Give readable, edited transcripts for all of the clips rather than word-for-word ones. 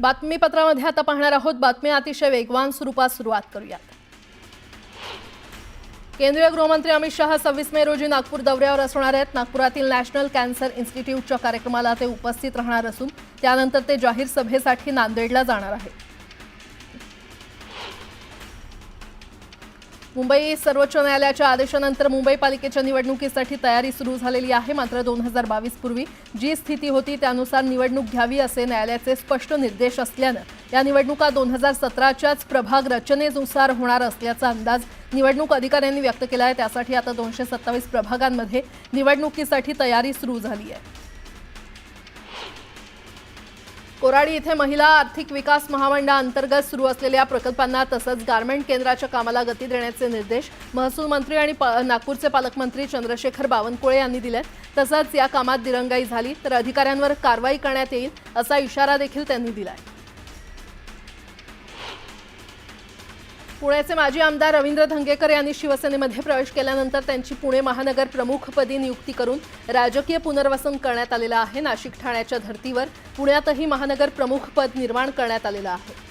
बातमीपत्रामध्ये आता पाहणार आहोत बातम्या अतिशय वेगवान स्वरूपात सुरुवात करूयात। केंद्रीय गृहमंत्री अमित शहा 26 मे रोजी नागपूर दौऱ्यावर असणार आहेत। नागपुरातील नॅशनल कॅन्सर इन्स्टिट्यूटच्या कार्यक्रमाला ते उपस्थित राहणार असून त्यानंतर ते जाहीर सभेसाठी नांदेडला जाणार आहेत। मुंबई सर्वोच्च न्यायालयाच्या आदेशानंतर मुंबई पालिकेच्या निवडणुकीसाठी तयारी सुरू झालेली आहे। मात्र 2022 पूर्वी जी स्थिती होती त्यानुसार निवडणूक घ्यावी असे न्यायालयाचे स्पष्ट निर्देश असल्याने या निवडणुका 2017च्याच प्रभाग रचनेनुसार होणार असल्याचा अंदाज निवडणूक अधिकाऱ्यांनी व्यक्त केला आहे। त्यासाठी आता 227 प्रभागांमध्ये निवडणुकीसाठी तयारी सुरू झाली आहे। कोराडी इथे महिला आर्थिक विकास महामंडळाअंतर्गत सुरू असलेल्या प्रकल्पांना तसंच गारमेंट केंद्राच्या कामाला गती देण्याचे निर्देश महसूल मंत्री आणि नागपूरचे पालकमंत्री चंद्रशेखर बावनकुळे यांनी दिले। तसंच या कामात दिरंगाई झाली तर अधिकाऱ्यांवर कारवाई करण्यात येईल असा इशारा देखील त्यांनी दिलाय। पुण्याचे माजी आमदार रवींद्र धंगेकर यांनी शिवसेनेमध्ये प्रवेश केल्यानंतर त्यांची पुणे महानगर प्रमुखपदी नियुक्ती करून राजकीय पुनर्वसन करण्यात आलेलं आहे। नाशिक ठाण्याच्या धर्तीवर पुण्यातही महानगर प्रमुखपद निर्माण करण्यात आलेलं आहे।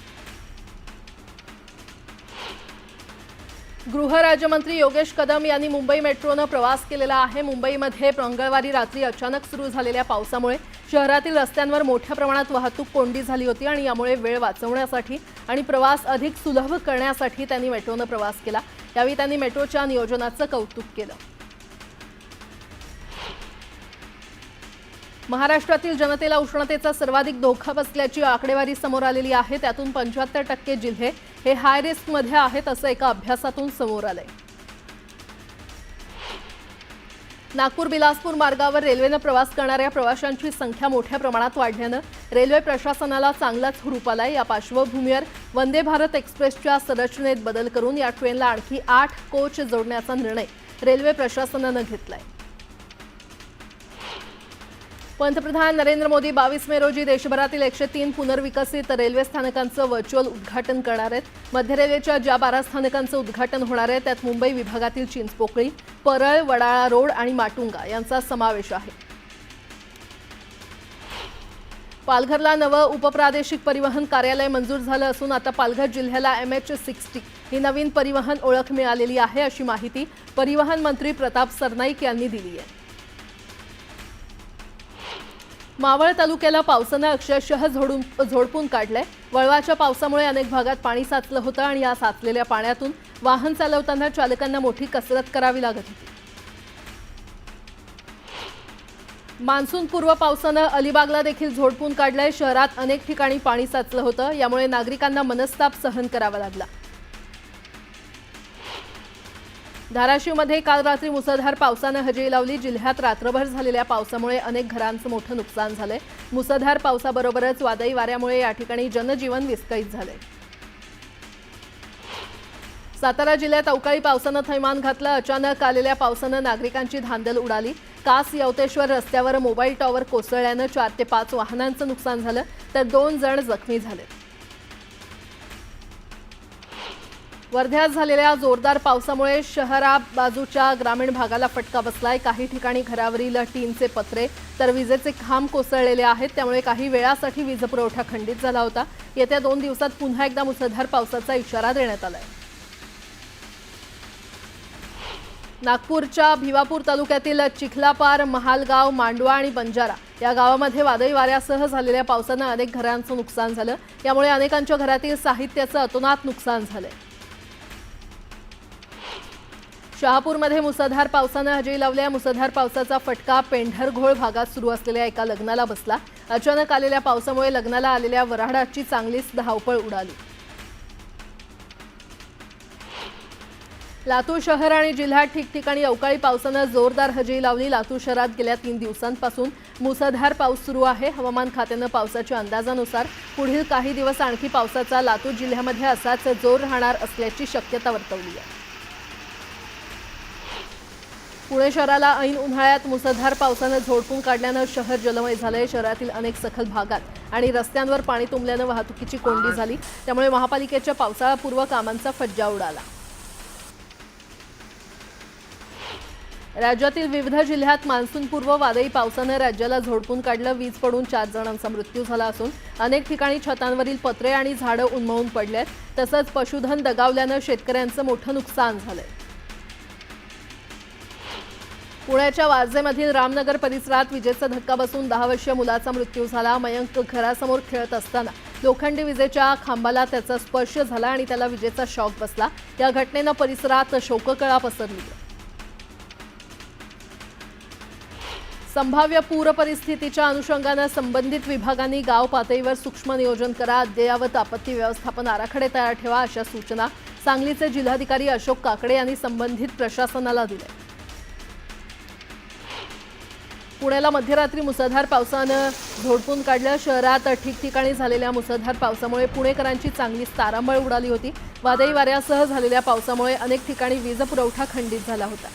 गृहराज्यमंत्री योगेश कदम यांनी मुंबई मेट्रोने प्रवास केलेला आहे। मुंबईमध्ये मंगळवारी रात्री अचानक सुरू झालेल्या पावसामुळे शहरातील रस्त्यांवर मोठ्या प्रमाणात वाहतूक कोंडी झाली होती आणि यामुळे वेळ वाचवण्यासाठी आणि प्रवास अधिक सुलभ करण्यासाठी त्यांनी मेट्रोने प्रवास केला। यावेळी त्यांनी मेट्रोच्या नियोजनाचं कौतुक केलं। महाराष्ट्रातील जनतेला उष्णतेचा सर्वाधिक धोका बसल्याची आकडेवारी समोर आलेली आहे। त्यातून 75% जिल्हे हे हाय रिस्क मध्ये आहेत असं एका अभ्यासातून समोर आलंय। नागपूर बिलासपूर मार्गावर रेल्वेने प्रवास करणाऱ्या प्रवाशांची संख्या मोठ्या प्रमाणात वाढल्याने रेल्वे प्रशासनाला चांगलाच हुरूप आलाय। या पार्श्वभूमीवर वंदे भारत एक्सप्रेसच्या संरचनेत बदल करून या ट्रेनला आणखी 8 कोच जोडण्याचा निर्णय रेल्वे प्रशासनाने घेतलाय। पंतप्रधान नरेंद्र मोदी 22 मे रोजी देशभरातील 103 पुनर्विकसित रेल्वे स्थानकांचं व्हर्च्युअल उद्घाटन करणार आहेत। मध्य रेल्वेच्या ज्या 12 स्थानकांचं उद्घाटन होणार आहे त्यात मुंबई विभागातील चिंचपोकळी, परळ, वडाळा रोड आणि माटुंगा यांचा समावेश आहे। पालघरला नवं उपप्रादेशिक परिवहन कार्यालय मंजूर झालं असून आता पालघर जिल्ह्याला MH60 ही नवीन परिवहन ओळख मिळालेली आहे अशी माहिती परिवहन मंत्री प्रताप सरनाईक यांनी दिली आहे। मावळ तालुक्याला पावसाने अक्षरशः झोडपून काढलंय। वळवाच्या पावसामुळे अनेक भागात पाणी साचलं होतं आणि या साचलेल्या पाण्यातून वाहन चालवताना चालकांना मोठी कसरत करावी लागत होती। मान्सूनपूर्व पावसाने अलिबागला देखील झोडपून काढलंय। शहरात अनेक ठिकाणी पाणी साचलं होतं, यामुळे नागरिकांना मनस्ताप सहन करावा लागला। धाराशिवमध्ये काल रात्री मुसळधार पावसाने हजेरी लावली। जिल्ह्यात रात्रभर झालेल्या पावसामुळे अनेक घरांचं मोठं नुकसान झालंय। मुसळधार पावसाबरोबरच वादळी वाऱ्यामुळे या ठिकाणी जनजीवन विस्कळीत झालंय। सातारा जिल्ह्यात अवकाळी पावसाने थैमान घातलं। अचानक आलेल्या पावसाने नागरिकांची धांदल उडाली। कास यवतेश्वर रस्त्यावर मोबाईल टॉवर कोसळल्याने 4 ते 5 वाहनांचं नुकसान झालं तर 2 जण जखमी झाले। वर्ध्यात झालेल्या जोरदार पावसामुळे शहराबाजूच्या ग्रामीण भागाला फटका बसलाय। काही ठिकाणी घरावरील टीनचे पत्रे तर विजेचे खांब कोसळलेले आहेत, त्यामुळे काही वेळासाठी वीज पुरवठा खंडित झाला होता। येत्या 2 दिवसात पुन्हा एकदा मुसळधार पावसाचा इशारा देण्यात आलाय। नागपूरच्या भिवापूर तालुक्यातील चिखलापार, महालगाव, मांडवा आणि बंजारा या गावामध्ये वादळी वाऱ्यासह झालेल्या पावसाने अनेक घरांचं नुकसान झालं। यामुळे अनेकांच्या घरातील साहित्याचं अतोनात नुकसान झालंय। शहापूरमध्ये मुसळधार पावसाने हजेरी लावली। मुसळधार पावसाचा फटका पेंढरघोळ भागात सुरू असलेल्या एका लग्नाला बसला। अचानक आलेल्या पावसामुळे लग्नाला आलेल्या वऱ्हाडाची चांगलीच धावपळ उडाली। लातूर शहर आणि जिल्ह्यात ठिकठिकाणी अवकाळी पावसाने जोरदार हजेरी लावली। लातूर शहरात गेल्या 3 दिवसांपासून मुसळधार पाऊस सुरू आहे। हवामान खात्याने पावसाच्या अंदाजानुसार पुढील काही दिवस आणखी पावसाचा लातूर जिल्ह्यामध्ये असाच जोर राहणार असल्याची शक्यता वर्तवली आहे। पुणे शहराला ऐन उन्हाळ्यात मुसळधार पावसाने झोडपून काढल्याने शहर जलमय झाले। शहरातील अनेक सखल भागात आणि रस्त्यांवर पाणी तुंबल्याने वाहतुकीची कोंडी झाली, त्यामुळे महापालिकेच्या पावसाळापूर्व कामांचा फज्जा उडाला। राज्यातील विविध जिल्ह्यात मान्सूनपूर्व वादळी पावसाने राज्याला झोडपून काढलं. वीज पडून 4 जणांचा मृत्यू झाला असून अनेक ठिकाणी छतांवरील पत्रे आणि झाडं उन्मळून पडलेत. तसंच पशुधन दगावल्यानं शेतकऱ्यांचं मोठं नुकसान झालंय. पुण्याच्या वाजेमधील रामनगर परिसरात विजेचा धक्का बसून 10 वर्षीय मुलाचा मृत्यू झाला. मयंक घरासमोर खेळत असताना लोखंडी विजेच्या खांबाला त्याचा स्पर्श झाला आणि त्याला विजेचा शॉक बसला. या घटनेनं परिसरात शोककळा पसरली. संभाव्य पूर परिस्थितीच्या अनुषंगानं संबंधित विभागांनी गाव पातळीवर सूक्ष्म नियोजन करा, अद्ययावत आपत्ती व्यवस्थापन आराखडे तयार ठेवा, अशा सूचना सांगलीचे जिल्हाधिकारी अशोक काकडे यांनी संबंधित प्रशासनाला दिल्या. पुण्याला मध्यरात्री मुसळधार पावसानं झोडपून काढलं. शहरात ठिकठिकाणी झालेल्या मुसळधार पावसामुळे पुणेकरांची चांगलीच तारांबळ उडाली होती. वादळी वाऱ्यासह झालेल्या पावसामुळे अनेक ठिकाणी वीज पुरवठा खंडित झाला होता.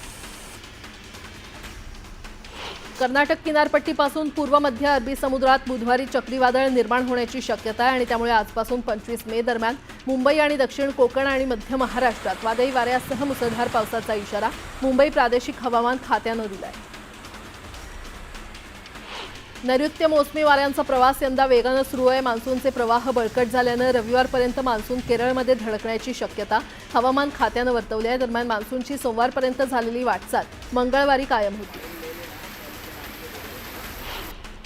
कर्नाटक किनारपट्टीपासून पूर्व मध्य अरबी समुद्रात बुधवारी चक्रीवादळ निर्माण होण्याची शक्यता आहे आणि त्यामुळे आजपासून 25 मे दरम्यान मुंबई आणि दक्षिण कोकण आणि मध्य महाराष्ट्रात वादळी वाऱ्यासह मुसळधार पावसाचा इशारा मुंबई प्रादेशिक हवामान खात्यानं दिला आहे. नैऋत्य मोसमी वाऱ्यांचा प्रवास यंदा वेगानं सुरू आहे. मान्सूनचे प्रवाह बळकट झाल्यानं रविवारपर्यंत मान्सून केरळमध्ये धडकण्याची शक्यता हवामान खात्यानं वर्तवली आहे. दरम्यान मान्सूनची सोमवारपर्यंत झालेली वाटचाल मंगळवारी कायम होती.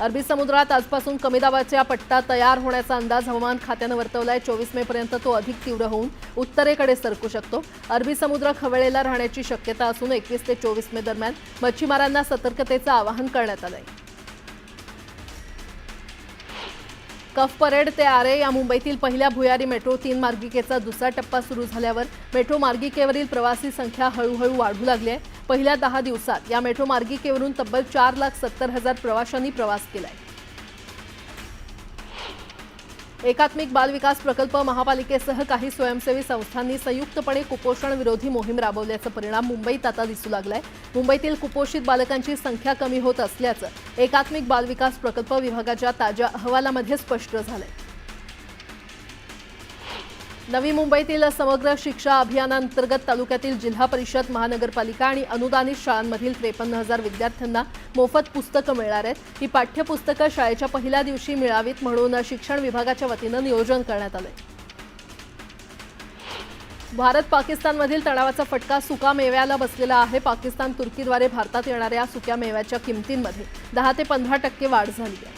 अरबी समुद्रात आजपासून कमी दाबाचा पट्टा तयार होण्याचा अंदाज हवामान खात्यानं वर्तवलाय. 24 मे पर्यंत तो अधिक तीव्र होऊन उत्तरेकडे सरकू शकतो. अरबी समुद्र खवळलेला राहण्याची शक्यता असून 21 ते 24 मे दरम्यान मच्छीमारांना सतर्कतेचं आवाहन करण्यात आलंय. कफ परेड ते आरे या मुंबईतील पहिल्या भुयारी मेट्रो 3 मार्गिकेचा दुसरा टप्पा सुरू झाल्यावर मेट्रो मार्गिकेवरील प्रवासी संख्या हळूहळू वाढू लागली आहे. पहिल्या 10 दिवसात या मेट्रो मार्गिकेवरून तब्बल 4,70,000 प्रवाशांनी प्रवास केलाय. एकात्मिक बाल विकास प्रकल्प महापालिकेसह काही स्वयंसेवी संस्थांनी संयुक्तपणे कुपोषण विरोधी मोहीम राबवल्याचा परिणाम मुंबईत आता दिसू लागलाय. मुंबईतील कुपोषित बालकांची संख्या कमी होत असल्याचं एकात्मिक बाल विकास प्रकल्प विभागाच्या ताज्या अहवालामध्ये स्पष्ट झालंय. नवी मुंबईतील समग्र शिक्षा अभियानांतर्गत तालुक्यातील जिल्हा परिषद, महानगरपालिका आणि अनुदानित शाळांमधील 53,000 विद्यार्थ्यांना मोफत पुस्तकं मिळणार आहेत. ही पाठ्यपुस्तकं शाळेच्या पहिल्या दिवशी मिळावीत म्हणून शिक्षण विभागाच्या वतीनं नियोजन करण्यात आलंय. भारत पाकिस्तानमधील तणावाचा फटका सुका मेव्याला बसलेला आहे. पाकिस्तान तुर्कीद्वारे भारतात येणाऱ्या सुक्या मेव्याच्या किमतींमध्ये 10 ते 15% वाढ झाली आहे.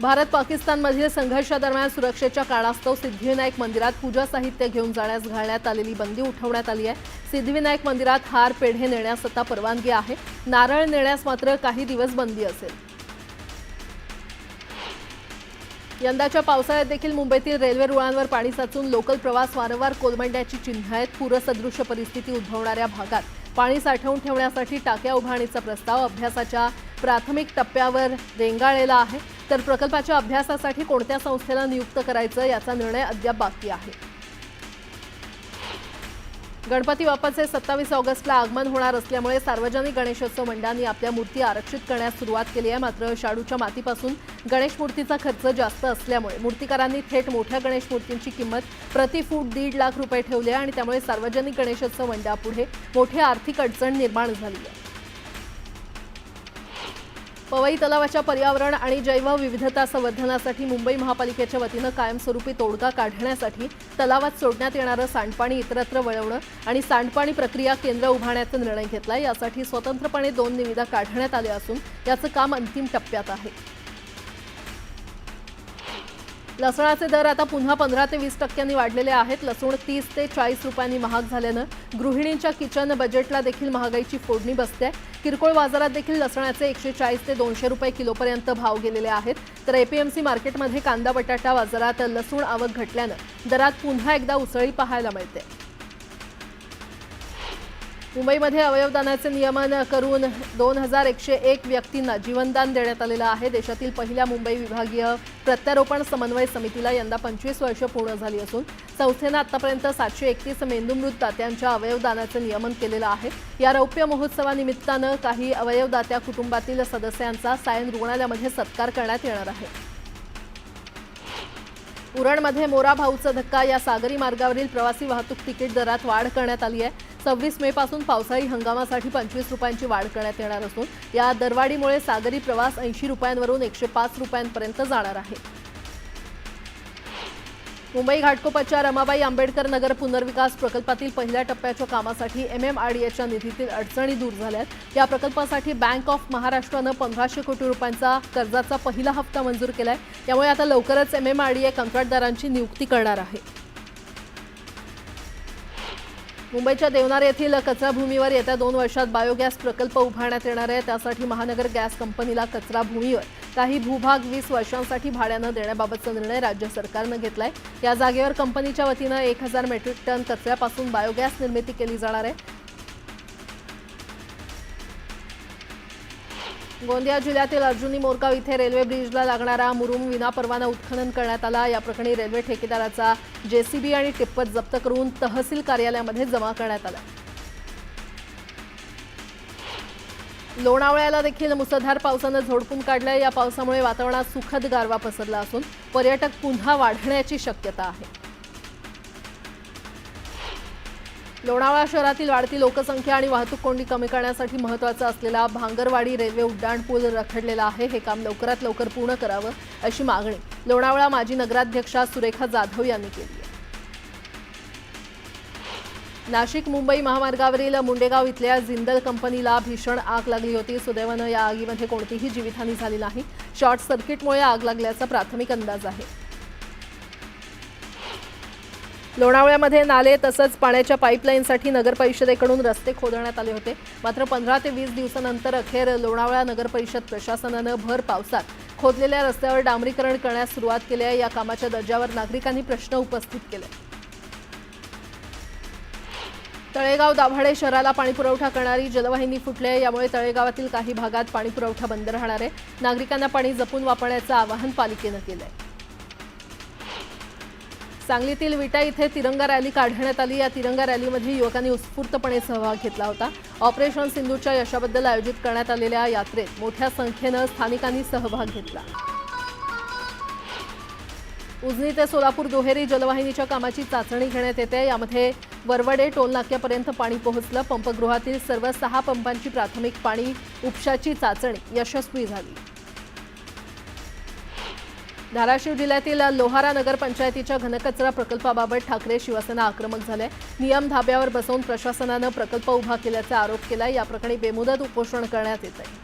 भारत पाकिस्तानमधील संघर्षादरम्यान सुरक्षेच्या कारणास्तव सिद्धिविनायक मंदिरात पूजा साहित्य घेऊन जाण्यास घालण्यात आलेली बंदी उठवण्यात आली आहे. सिद्धिविनायक मंदिरात हार, पेढे नेण्यास आता परवानगी आहे. नारळ नेण्यास मात्र काही दिवस बंदी असेल. यंदाच्या पावसाळ्यात देखील मुंबईतील रेल्वे रुळांवर पाणी साचून लोकल प्रवास वारंवार कोलमडण्याची चिन्ह आहेत. पूरसदृश परिस्थिती उद्भवणाऱ्या भागात पाणी साठवून ठेवण्यासाठी टाक्या उभारणीचा प्रस्ताव अभ्यासाच्या प्राथमिक टप्प्यावर रेंगाळलेला आहे. तर प्रकल्पाच्या अभ्यासासाठी कोणत्या संस्थेला नियुक्त करायचं याचा निर्णय अद्याप बाकी आहे. गणपती बाप्पाचे 27 ऑगस्टला आगमन होणार असल्यामुळे सार्वजनिक गणेशोत्सव मंडळांनी आपल्या मूर्ती आरक्षित करण्यास सुरुवात केली आहे. मात्र शाडूच्या मातीपासून गणेश मूर्तीचा खर्च जास्त असल्यामुळे मूर्तिकारांनी थेट मोठ्या गणेश मूर्तींची किंमत प्रति फूट 1.5 लाख रुपये ठेवली आहे आणि त्यामुळे सार्वजनिक गणेशोत्सव मंडळापुढे मोठी आर्थिक अडचण निर्माण झाली आहे. पवई तलावाच्या पर्यावरण आणि जैवविविधता संवर्धनासाठी मुंबई महापालिकेच्या वतीनं कायमस्वरूपी तोडगा काढण्यासाठी तलावात सोडण्यात येणारं सांडपाणी इतरत्र वळवणं आणि सांडपाणी प्रक्रिया केंद्र उभारण्याचा निर्णय घेतला. यासाठी स्वतंत्रपणे 2 निविदा काढण्यात आल्या असून याचं काम अंतिम टप्प्यात आहे. लसणाचे दर आता पुन्हा 15 ते 20% वाढलेले आहेत. लसूण 30 ते 40 रुपयांनी महाग झाल्यानं गृहिणींच्या किचन बजेटला देखील महागाईची फोडणी बसते. किरकोळ बाजारात देखील लसणाचे 140 ते 200 रुपये किलोपर्यंत भाव गेलेले आहेत. तर एपीएमसी मार्केटमध्ये कांदा बटाटा बाजारात लसूण आवक घटल्यानं दरात पुन्हा एकदा उसळी पाहायला मिळते. मुंबईमध्ये अवयवदानाचे नियमन करून 2101 व्यक्तींना जीवनदान देण्यात आलेलं आहे. देशातील पहिल्या मुंबई विभागीय प्रत्यारोपण समन्वय समितीला यंदा 25 वर्ष पूर्ण झाली असून संस्थेनं आतापर्यंत 731 मेंदूमृत दात्यांच्या अवयवदानाचं नियमन केलेलं आहे. या रौप्य महोत्सवानिमित्तानं काही अवयवदात्या कुटुंबातील सदस्यांचा सायन रुग्णालयामध्ये सत्कार करण्यात येणार आहे. उरणमध्ये मोरा भाऊचा धक्का या सागरी मार्गावरील प्रवासी वाहतूक तिकीट दरात वाढ करण्यात आली आहे. 26 मे पासून पावसाळी हंगामासाठी 25 रुपयांची वाढ करण्यात येणार असून या दरवाढीमुळे सागरी प्रवास 80 रुपयांवरून 105 रुपयांपर्यंत जाणार आहे। मुंबई घाटकोपरच्या रमाबाई आंबेडकर नगर पुनर्विकास प्रकल्पातील पहिल्या टप्प्याच्या कामासाठी MMRDAच्या निधीतील अडचणी दूर झाल्यात। या प्रकल्पासाठी बँक ऑफ महाराष्ट्रानं 1500 कोटी रुपयांचा कर्जाचा पहिला हप्ता मंजूर केलाय। त्यामुळे आता लवकरच MMRDA कंत्राटदारांची नियुक्ती करणार आहे। मुंबईच्या देवनार येथील कचरा भूमीवर येत्या 2 वर्षात बायोगॅस प्रकल्प उभारण्यात येणार आहे। त्यासाठी महानगर गॅस कंपनीला कचरा भूमीवर काही भूभाग 20 वर्षांसाठी भाड्यानं देण्याबाबतचा निर्णय राज्य सरकारनं घेतलाय। या जागेवर कंपनीच्या वतीनं 1000 मेट्रिक टन कचऱ्यापासून बायोगॅस निर्मिती केली जाणार आहे। गोंदिया जिल्ह्यातील अर्जुनी मोरगाव इथे रेल्वे ब्रिजला लागणारा मुरुम विनापरवाना उत्खनन करण्यात आला। या प्रकरणी रेल्वे ठेकेदाराचा JCB आणि टिप्पर जप्त करून तहसील कार्यालयामध्ये जमा करण्यात आला। लोणावळ्याला देखील मुसळधार पावसानं झोडपून काढलंय। या पावसामुळे वातावरणात सुखद गारवा पसरला असून पर्यटक पुन्हा वाढण्याची शक्यता आहे। लोणावळा शहरातील वाढती लोकसंख्या आणि वाहतूक कोंडी कमी करण्यासाठी महत्त्वाचा असलेला भांगरवाडी रेल्वे उड्डाणपूल रखडलेला आहे। हे काम लवकरात लवकर पूर्ण करावं अशी मागणी लोणावळा माजी नगराध्यक्षा सुरेखा जाधव यांनी केली आहे। नाशिक मुंबई महामार्गावरील मुंडेगाव इथल्या जिंदल कंपनीला भीषण आग लागली होती। सुदैवानं या आगीमध्ये कोणतीही जीवितहानी झाली नाही। शॉर्ट सर्किटमुळे आग लागल्याचा प्राथमिक अंदाज आहे। लोणावळ्यामध्ये नाले तसंच पाण्याच्या पाईपलाईनसाठी नगरपरिषदेकडून रस्ते खोदण्यात आले होते। मात्र 15 ते 20 दिवसांनंतर अखेर लोणावळा नगरपरिषद प्रशासनानं भर पावसात खोदलेल्या रस्त्यावर डांबरीकरण करण्यास सुरुवात केली आहे। या कामाच्या दर्जावर नागरिकांनी प्रश्न उपस्थित केले। तळेगाव दाभाडे शहराला पाणीपुरवठा करणारी जलवाहिनी फुटली आहे। यामुळे तळेगावातील काही भागात पाणीपुरवठा बंद राहणार आहे। नागरिकांना पाणी जपून वापरण्याचं आवाहन पालिकेनं केलं आहे। सांगलीतील विटा इथे तिरंगा रॅली काढण्यात आली। या तिरंगा रॅलीमध्ये युवकांनी उत्स्फूर्तपणे सहभाग घेतला होता। ऑपरेशन सिंधूच्या यशाबद्दल आयोजित करण्यात आलेल्या यात्रेत मोठ्या संख्येनं स्थानिकांनी सहभाग घेतला। उजनी ते सोलापूर दुहेरी जलवाहिनीच्या कामाची चाचणी घेण्यात येते। यामध्ये वरवडे टोल नाक्यापर्यंत पाणी पोहोचलं। पंपगृहातील सर्व 6 पंपांची प्राथमिक पाणी उपशाची चाचणी यशस्वी झाली। धाराशिव जिल्ह्यातील लोहारा नगरपंचायतीच्या घनकचरा प्रकल्पाबाबत ठाकरे शिवसेना आक्रमक झाले। नियम धाब्यावर बसवून प्रशासनानं प्रकल्प उभा केल्याचा आरोप केला। या प्रकरणी बेमुदत उपोषण करण्यात येत आहे।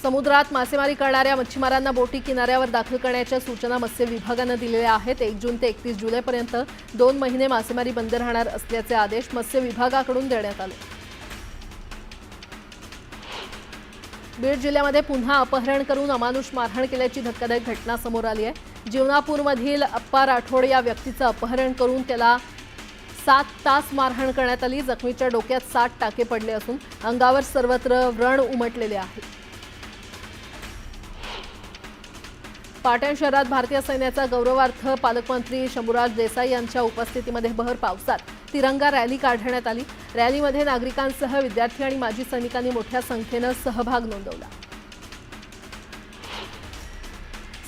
समुद्रात मासेमारी करणाऱ्या मच्छीमारांना बोटी किनाऱ्यावर दाखल करण्याच्या सूचना मत्स्य विभागानं दिलेल्या आहेत। 1 जून ते 31 जुलैपर्यंत 2 महिने मासेमारी बंद राहणार असल्याचे आदेश मत्स्य विभागाकडून देण्यात आले। बीड जिल्ह्यामध्ये पुन्हा अपहरण करून अमानुष मारहाण केल्याची धक्कादायक घटना समोर आली आहे। जीवनापूरमधील अप्पा राठोड या व्यक्तीचं अपहरण करून त्याला 7 तास मारहाण करण्यात आली। जखमीच्या डोक्यात 60 टाके पडले असून अंगावर सर्वत्र व्रण उमटलेले आहे। पाटण शहरात भारतीय सैन्याचा गौरवार्थ पालकमंत्री शंभूराज देसाई यांच्या उपस्थितीमध्ये भर पावसात तिरंगा रॅली काढण्यात आली। रॅलीमध्ये नागरिकांसह विद्यार्थी आणि माजी सैनिकांनी मोठ्या संख्येनं सहभाग नोंदवला।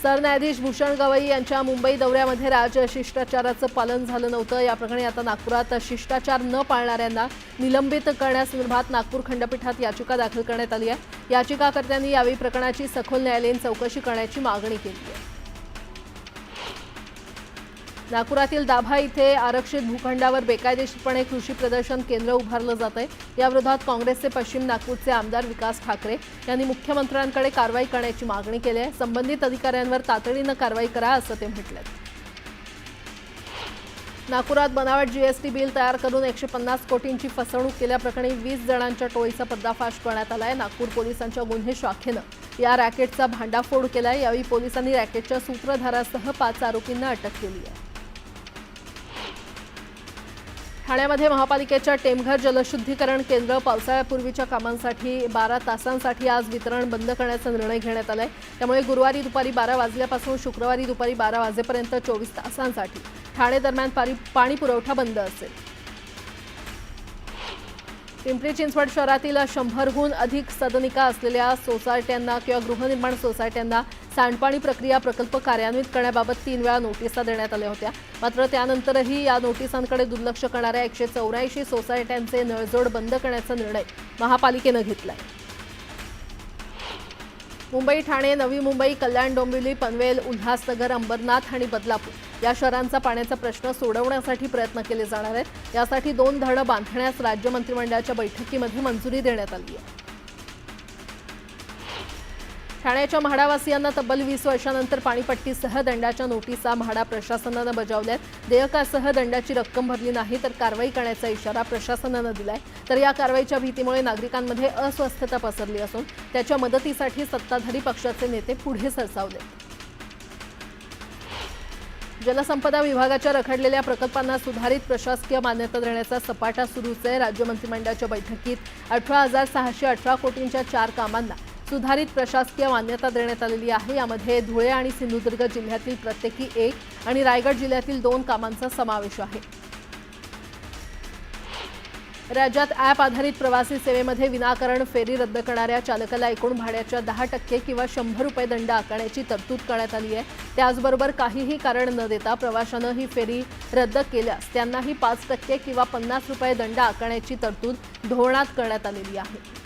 सरन्यायाधीश भूषण गवई यांच्या मुंबई दौऱ्यामध्ये राजशिष्टाचाराचं पालन झालं नव्हतं। या प्रकरणी आता नागपुरात शिष्टाचार न पाळणाऱ्यांना निलंबित करण्यासंदर्भात नागपूर खंडपीठात याचिका दाखल करण्यात आली आहे। याचिकाकर्त्यांनी यावेळी प्रकरणाची सखोल न्यायालयीन चौकशी करण्याची मागणी केली आहे। नागपुरातील दाभा इथे आरक्षित भूखंडावर बेकायदेशीरपणे कृषी प्रदर्शन केंद्र उभारलं जात आहे। याविरोधात काँग्रेसचे पश्चिम नागपूरचे आमदार विकास ठाकरे यांनी मुख्यमंत्र्यांकडे कारवाई करण्याची मागणी केली आहे। संबंधित अधिकाऱ्यांवर तातडीनं कारवाई करा असं ते म्हटलं। नागपुरात बनावट GST बिल तयार करून 150 कोटींची फसवणूक केल्याप्रकरणी 20 जणांच्या टोळीचा पर्दाफाश करण्यात आलाय। नागपूर पोलिसांच्या गुन्हे शाखेनं या रॅकेटचा भांडाफोड केलाय। यावेळी पोलिसांनी रॅकेटच्या सूत्रधारासह 5 आरोपींना अटक केली आहे। ठाण्यामध्ये महापालिकेच्या टेमघर जलशुद्धीकरण केंद्र पावसाळ्यापूर्वीच्या कामांसाठी 12 तासांसाठी आज वितरण बंद करण्याचा निर्णय घेण्यात आलाय। त्यामुळे गुरुवारी दुपारी 12 वाजल्यापासून शुक्रवारी दुपारी 12 वाजेपर्यंत 24 तासांसाठी ठाणे दरम्यान पाणी पुरवठा बंद असेल। पिंपरी चिंचवड शहरातील 100हून अधिक सदनिका असलेल्या सोसायट्यांना किंवा गृहनिर्माण सोसायट्यांना सांडपाणी प्रक्रिया प्रकल्प कार्यान्वित करण्याबाबत 3 वेळा नोटिसा देण्यात आल्या होत्या। मात्र त्यानंतरही या नोटिसांकडे दुर्लक्ष करणाऱ्या 184 सोसायट्यांचे नळजोड बंद करण्याचा निर्णय महापालिकेने घेतलाय। मुंबई, ठाणे, नवी मुंबई, कल्याण, डोंबिवली, पनवेल, उल्हासनगर, अंबरनाथ आणि बदलापूर या शहरांचा पाण्याचा प्रश्न सोडवण्यासाठी प्रयत्न केले जाणार आहेत। यासाठी 2 धरणं बांधण्यास राज्य मंत्रिमंडळाच्या बैठकीमध्ये मंजुरी देण्यात आली आहे। ठाण्याच्या म्हाडावासियांना तब्बल 20 वर्षांनंतर पाणीपट्टीसह दंडाच्या नोटिसा म्हाडा प्रशासनाने बजावल्यात। देयकासह दंडाची रक्कम भरली नाही तर कारवाई करण्याचा इशारा प्रशासनाने दिलाय। तर या कारवाईच्या भीतीमुळे नागरिकांमध्ये अस्वस्थता पसरली असून त्याच्या मदतीसाठी सत्ताधारी पक्षाचे नेते पुढे सरसावले। जलसंपदा विभागाच्या रखडलेल्या प्रकल्पांना सुधारित प्रशासकीय मान्यता देण्याचा सपाटा सुरूच आहे। राज्य मंत्रिमंडळाच्या बैठकीत 18,618 कोटींच्या 4 कामांना सुधारित प्रशासकीय मान्यता देण्यात आलेली आहे। यामध्ये धुळे आणि सिंधुदुर्ग जिल्ह्यातील प्रत्येकी 1 आणि रायगड जिल्ह्यातील 2 कामांचा समावेश आहे। राज्यात ॲप आधारित प्रवासी सेवेमध्ये विनाकारण फेरी रद्द करणाऱ्या चालकाला एकूण भाड्याच्या 10% किंवा 100 रुपये दंड आकारण्याची तरतूद करण्यात आली आहे। त्याचबरोबर काहीही कारण न देता प्रवाशानं ही फेरी रद्द केल्यास त्यांनाही 5% किंवा 50 रुपये दंड आकारण्याची तरतूद धोरणात करण्यात आलेली आहे।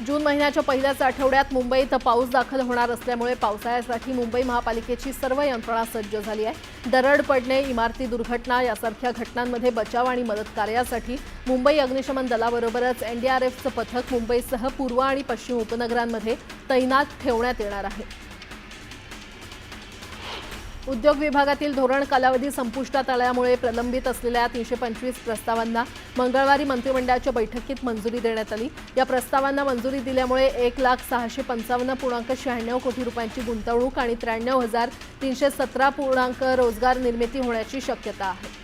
जून महिन्याच्या पहिल्याच आठवड्यात मुंबईत पाऊस दाखल होणार असल्यामुळे पावसाळ्यासाठी मुंबई महापालिकेची सर्व यंत्रणा सज्ज झाली आहे। दरड पडणे, इमारती दुर्घटना यासारख्या घटनांमध्ये बचाव आणि मदत कार्यासाठी मुंबई अग्निशमन दलाबरोबरच NDRFचं पथक मुंबईसह पूर्व आणि पश्चिम उपनगरांमध्ये तैनात ठेवण्यात येणार आहे। उद्योग विभागातील धोरण कालावधी संपुष्टात आल्यामुळे प्रलंबित असलेल्या 325 प्रस्तावांना मंगळवारी मंत्रिमंडळाच्या बैठकीत मंजुरी देण्यात आली। या प्रस्तावांना मंजुरी दिल्यामुळे 1,655.96 कोटी रुपयांची गुंतवणूक आणि 93,317 रोजगार निर्मिती होण्याची शक्यता आहे।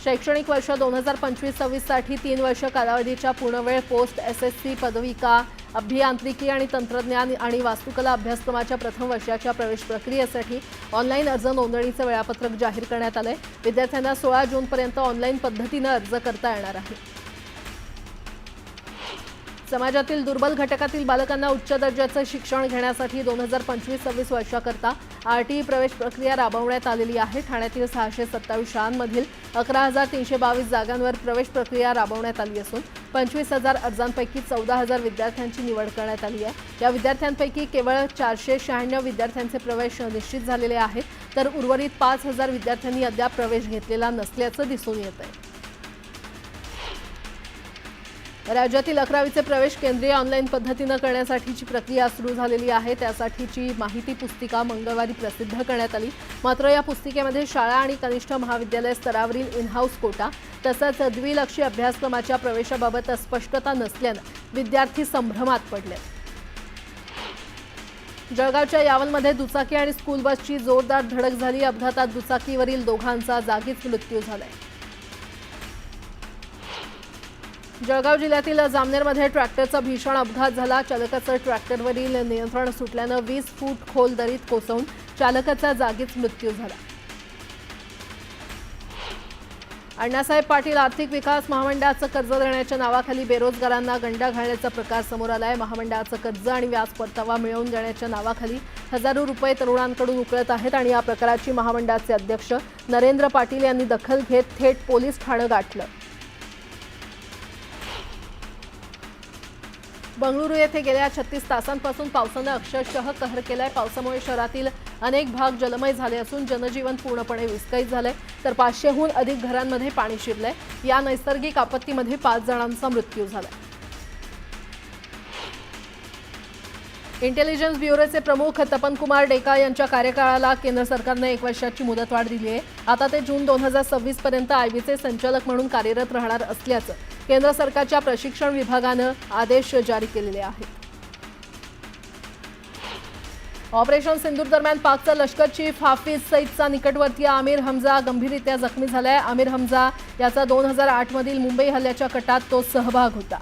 शैक्षणिक वर्ष 2025-26 साठी 3 वर्ष कालावधीच्या पूर्णवेळ पोस्ट SSC पदविका अभियांत्रिकी आणि तंत्रज्ञान आणि वास्तुकला अभ्यासक्रमाच्या प्रथम वर्षाच्या प्रवेश प्रक्रियेसाठी ऑनलाईन अर्ज नोंदणीचे वेळापत्रक जाहीर करण्यात आले। विद्यार्थ्यांना 16 जूनपर्यंत ऑनलाईन पद्धतीने अर्ज करता येणार आहे। समाजातील दुर्बल घटकातील बालकांना उच्च दर्जाचे शिक्षण घेण्यासाठी 2025-26 वर्षाकरता RTE प्रवेश प्रक्रिया राबवण्यात आलेली आहे। ठाण्यातील 627 शाळांमधील 11,322 जागांवर प्रवेश प्रक्रिया राबवण्यात आली असून 25,000 अर्जांपैकी 14,000 विद्यार्थ्यांची निवड करण्यात आली आहे। या विद्यार्थ्यांपैकी केवळ 496 विद्यार्थ्यांचे प्रवेश निश्चित झालेले आहेत, तर उर्वरित 5,000 विद्यार्थ्यांनी अद्याप प्रवेश घेतलेला नसल्याचं दिसून येत आहे। राज्यातील 11वीचे प्रवेश केंद्रीय ऑनलाईन पद्धतीने करण्यासाठीची प्रक्रिया सुरू झालेली आहे। त्यासाठीची माहिती पुस्तिका मंगळवारी प्रसिद्ध करण्यात आली। मात्र या पुस्तिकेमध्ये शाळा आणि कनिष्ठ महाविद्यालय स्तरावरील इन-हाऊस कोटा तसंच द्विलक्षी अभ्यासक्रमाच्या प्रवेशाबाबत स्पष्टता नसल्याने विद्यार्थी संभ्रमात पडले। जळगावच्या यावलमध्ये दुचाकी आणि स्कूल बसची जोरदार धडक झाली। अपघातात दुचाकीवरील दोघांचा जागीच मृत्यू झालाय। जळगाव जिल्ह्यातील जामनेरमध्ये ट्रॅक्टरचा भीषण अपघात झाला। चालकाचं ट्रॅक्टरवरील नियंत्रण सुटल्यानं 20 फूट खोल दरीत कोसळून चालकाचा जागीच मृत्यू झाला। अण्णासाहेब पाटील आर्थिक विकास महामंडळाचं कर्ज देण्याच्या नावाखाली बेरोजगारांना गंडा घालण्याचा प्रकार समोर आलाय। महामंडळाचं कर्ज आणि व्याज परतावा मिळवून देण्याच्या नावाखाली हजारो रुपये तरुणांकडून उकळत आहेत आणि या प्रकाराची महामंडळाचे अध्यक्ष नरेंद्र पाटील यांनी दखल घेत थेट पोलीस ठाणं गाठलं। बंगळुरू येथे गेल्या 36 तासांपासून पावसाने अक्षरशः कहर केलाय। पावसामुळे शहरातील अनेक भाग जलमय झाले असून जनजीवन पूर्णपणे विस्कळीत झालंय, तर 500हून अधिक घरांमध्ये पाणी शिरलंय। या नैसर्गिक आपत्तीमध्ये 5 जणांचा मृत्यू झालाय। इंटेलिजन्स ब्युरोचे प्रमुख तपन कुमार डेका यांच्या कार्यकाळाला केंद्र सरकारने 1 वर्षाची मुदतवाढ दिली आहे। आता ते जून 2026 पर्यंत आयबीचे संचालक म्हणून कार्यरत राहणार असल्याचं केंद्र सरकारच्या प्रशिक्षण विभागाने आदेश जारी केलेले आहेत। ऑपरेशन सिंदूर दरम्यान पाकचा लष्कर चीफ हाफिज सईदचा निकटवर्तीय आमिर हमजा गंभीररित्या जखमी झालाय। आमिर हमजा याचा 2008 मधील मुंबई हल्ल्याच्या कटात तो सहभाग होता।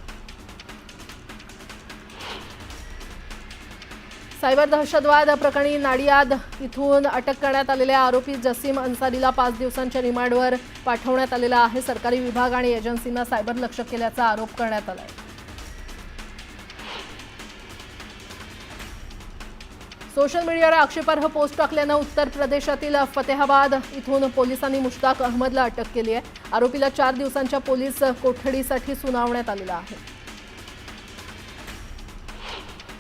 सायबर दहशतवाद प्रकरणी नाडियाद इथून अटक करण्यात आलेल्या आरोपी जसीम अन्सारीला 5 दिवसांच्या रिमांडवर पाठवण्यात आलेला आहे। सरकारी विभाग आणि एजन्सींना सायबर लक्ष्य केल्याचा आरोप करण्यात आला आहे। सोशल मीडियावर आक्षेपार्ह पोस्ट टाकल्यानं उत्तर प्रदेशातील फतेहाबाद इथून पोलिसांनी मुश्ताक अहमदला अटक केली आहे। आरोपीला 4 दिवसांच्या पोलीस कोठडीसाठी सुनावण्यात आलेलं आहे।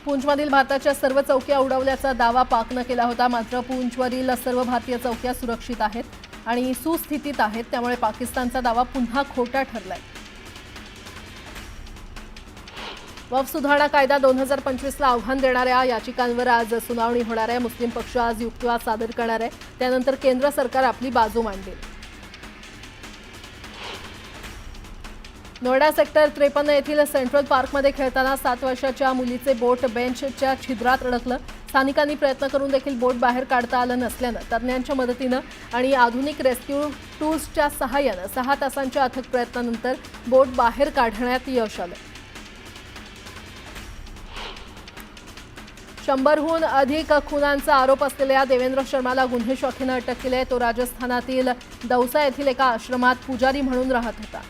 पूंछमधील भारताच्या सर्व चौक्या उडवल्याचा दावा पाकनं केला होता, मात्र पूंछवरील सर्व भारतीय चौक्या सुरक्षित आहेत आणि सुस्थितीत आहेत, त्यामुळे पाकिस्तानचा दावा पुन्हा खोटा ठरलाय। वक्फ सुधारणा कायदा 2025ला आव्हान देणाऱ्या याचिकांवर आज सुनावणी होणार आहे। मुस्लिम पक्ष आज युक्तिवाद सादर करणार आहे, त्यानंतर केंद्र सरकार आपली बाजू मांडेल। नोएडा सेक्टर 53 येथील सेंट्रल पार्कमध्ये खेळताना 7 वर्षाच्या मुलीचे बोट बेंचच्या छिद्रात अडकलं। स्थानिकांनी प्रयत्न करून देखील बोट बाहेर काढता आलं नसल्यानं तज्ज्ञांच्या मदतीनं आणि आधुनिक रेस्क्यू टूल्सच्या सहाय्यानं 6 तासांच्या अथक प्रयत्नानंतर बोट बाहेर काढण्यात यश आलं। 100हून अधिक खुनांचा आरोप असलेल्या देवेंद्र शर्माला गुन्हे शाखेनं अटक केली आहे। तो राजस्थानातील दौसा येथील एका आश्रमात पुजारी म्हणून राहत होता।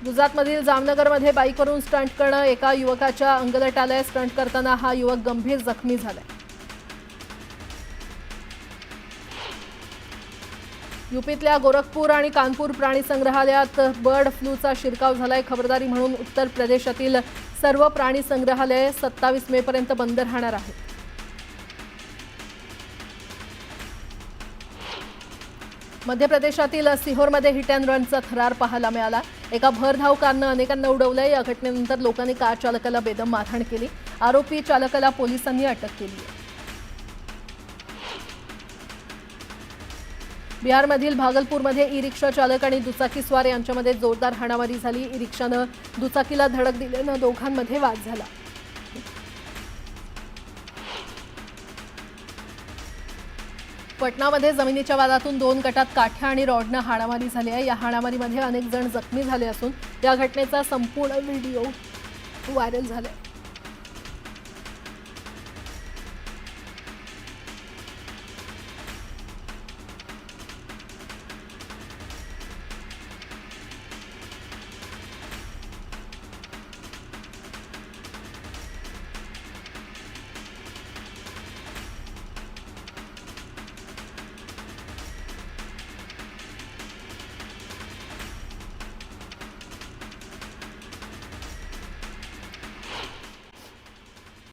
गुजरातमधील जामनगरमध्ये बाईकवरून स्टंट करणं एका युवकाच्या अंगलट आलंय। स्टंट करताना हा युवक गंभीर जखमी झालाय। यूपीतल्या गोरखपूर आणि कानपूर प्राणी संग्रहालयात बर्ड फ्लूचा शिरकाव झालाय। खबरदारी म्हणून उत्तर प्रदेशातील सर्व प्राणी संग्रहालये 27 मे पर्यंत बंद राहणार आहेत। मध्य प्रदेशातील सिहोरमध्ये हिट अँड रनचा थरार पाहायला मिळाला। एका भरधाव कारनं अनेकांना उडवलंय। या घटनेनंतर लोकांनी कार चालकाला बेदम मारहाण केली। आरोपी चालकाला पोलिसांनी अटक केली आहे। बिहारमधील भागलपूरमध्ये ई रिक्षा चालक आणि दुचाकीस्वार यांच्यामध्ये जोरदार हाणामारी झाली। ई रिक्षानं दुचाकीला धडक दिल्यानं दोघांमध्ये वाद झाला। पटनामध्ये जमिनीच्या वादातून 2 गटात काठ्या आणि रॉडनं हाणामारी झाली आहे। या हाणामारीमध्ये अनेक जण जखमी झाले असून या घटनेचा संपूर्ण व्हिडिओ व्हायरल झालाय।